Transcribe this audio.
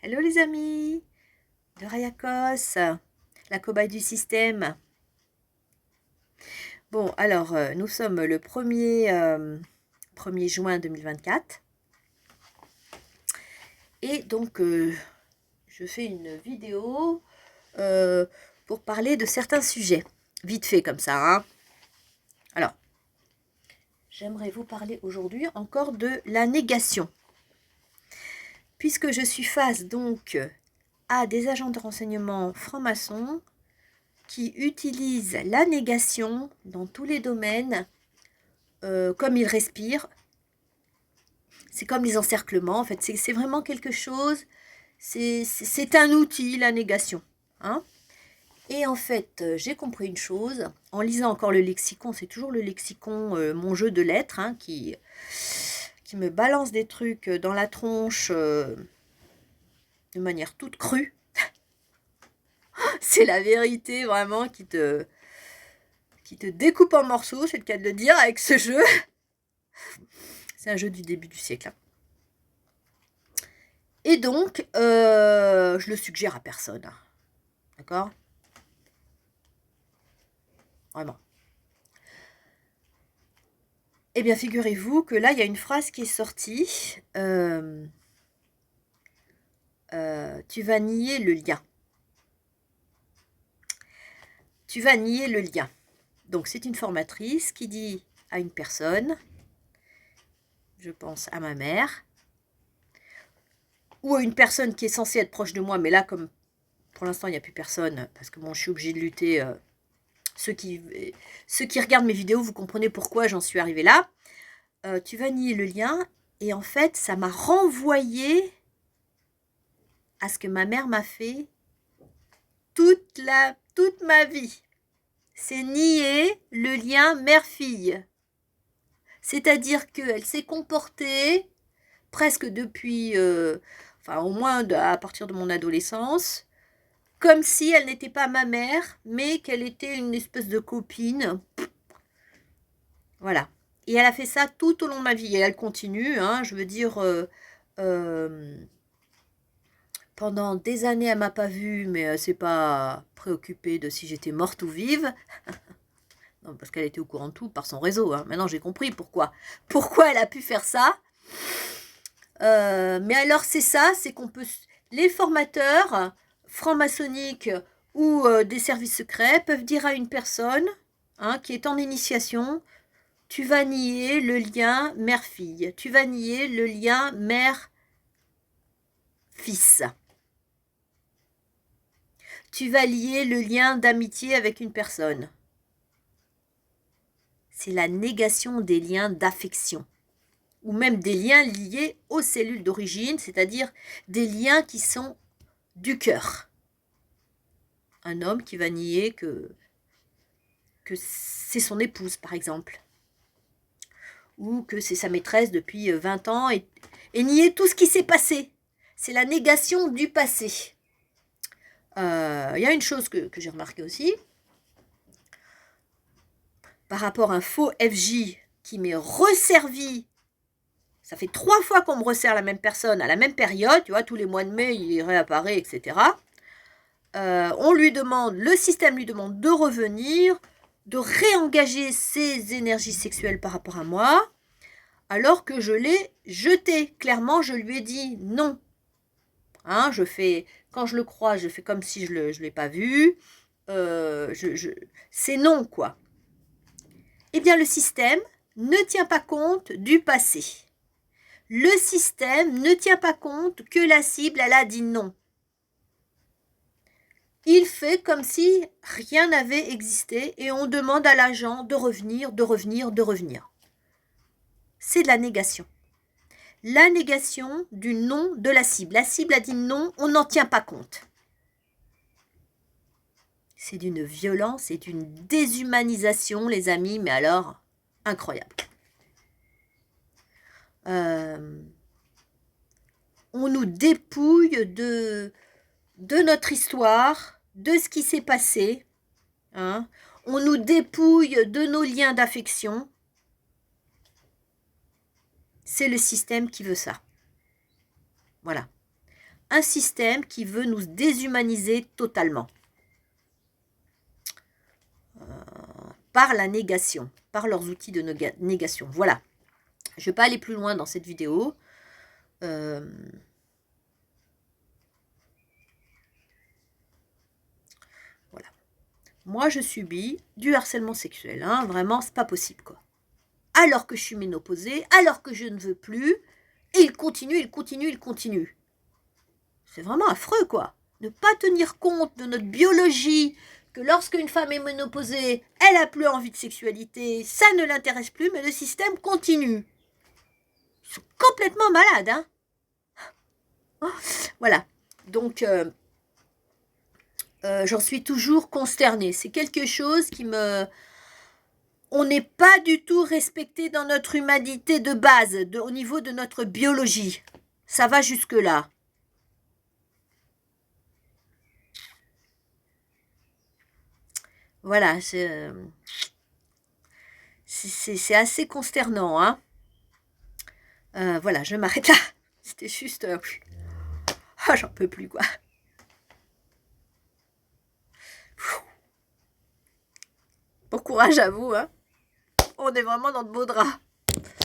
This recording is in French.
Hello les amis de Rayakos, la cobaye du système. Bon, alors, nous sommes le 1er juin 2024. Et donc, je fais une vidéo pour parler de certains sujets. Vite fait comme ça, hein. Alors, j'aimerais vous parler aujourd'hui encore de la négation. Puisque je suis face donc à des agents de renseignement francs-maçons qui utilisent la négation dans tous les domaines, comme ils respirent. C'est comme les encerclements, en fait, c'est vraiment quelque chose, c'est un outil, la négation. Hein. Et en fait, j'ai compris une chose, en lisant encore le lexicon, c'est toujours le lexicon, mon jeu de lettres, hein, qui me balance des trucs dans la tronche de manière toute crue. C'est la vérité vraiment qui te découpe en morceaux, c'est le cas de le dire, avec ce jeu. C'est un jeu du début du siècle. Et donc, je le suggère à personne. D'accord ? Vraiment. Eh bien, figurez-vous que là, il y a une phrase qui est sortie. Tu vas nier le lien. Tu vas nier le lien. Donc, c'est une formatrice qui dit à une personne, je pense à ma mère, ou à une personne qui est censée être proche de moi, mais là, comme pour l'instant, il n'y a plus personne, parce que bon, je suis obligée de lutter. Ceux qui regardent mes vidéos, vous comprenez pourquoi j'en suis arrivée là. Tu vas nier le lien, et en fait, ça m'a renvoyé à ce que ma mère m'a fait toute ma vie. C'est nier le lien mère-fille. C'est-à-dire qu'elle s'est comportée presque depuis, enfin au moins à partir de mon adolescence, comme si elle n'était pas ma mère, mais qu'elle était une espèce de copine. Voilà. Et elle a fait ça tout au long de ma vie. Et elle continue, hein, je veux dire, pendant des années, elle m'a pas vue, mais elle s'est pas préoccupée de si j'étais morte ou vive. Non, parce qu'elle était au courant de tout par son réseau. Hein. Maintenant, j'ai compris pourquoi. Pourquoi elle a pu faire ça. Mais alors, c'est ça, c'est qu'on peut... Les formateurs franc-maçonniques ou des services secrets peuvent dire à une personne, hein, qui est en initiation, tu vas nier le lien mère-fille. Tu vas nier le lien mère-fils. Tu vas lier le lien d'amitié avec une personne. C'est la négation des liens d'affection. Ou même des liens liés aux cellules d'origine, c'est-à-dire des liens qui sont du cœur. Un homme qui va nier que c'est son épouse, par exemple. Ou que c'est sa maîtresse depuis 20 ans et nier tout ce qui s'est passé. C'est la négation du passé. Y a une chose que j'ai remarqué aussi. Par rapport à un faux FJ qui m'est resservi. Ça fait 3 fois qu'on me resserre la même personne à la même période. Tu vois, tous les mois de mai, il réapparaît, etc. On lui demande, le système lui demande de revenir, de réengager ses énergies sexuelles par rapport à moi, alors que je l'ai jeté. Clairement, je lui ai dit non. Hein, quand je le croise, je fais comme si je ne l'ai pas vu. C'est non, quoi. Eh bien, le système ne tient pas compte du passé. Le système ne tient pas compte que la cible, elle a dit non. Il fait comme si rien n'avait existé et on demande à l'agent de revenir, de revenir, de revenir. C'est de la négation. La négation du non de la cible. La cible a dit non, on n'en tient pas compte. C'est d'une violence et d'une déshumanisation, les amis, mais alors, incroyable. On nous dépouille de notre histoire, de ce qui s'est passé. Hein. On nous dépouille de nos liens d'affection. C'est le système qui veut ça. Voilà. un système qui veut nous déshumaniser totalement. Par la négation, par leurs outils de négation. Voilà. Je ne vais pas aller plus loin dans cette vidéo. Voilà. Moi, je subis du harcèlement sexuel. Hein. Vraiment, c'est pas possible, quoi. Alors que je suis ménopausée, alors que je ne veux plus, et il continue, il continue, il continue. C'est vraiment affreux, quoi. Ne pas tenir compte de notre biologie, que lorsqu'une femme est ménopausée, elle n'a plus envie de sexualité, ça ne l'intéresse plus, mais le système continue. Ils sont complètement malades, hein. Voilà. Donc, j'en suis toujours consternée. C'est quelque chose qui me... On n'est pas du tout respecté dans notre humanité de base, au niveau de notre biologie. Ça va jusque-là. Voilà, c'est assez consternant, hein. Voilà, je m'arrête là. C'était juste... j'en peux plus, quoi. Bon courage à vous, hein. On est vraiment dans de beaux draps.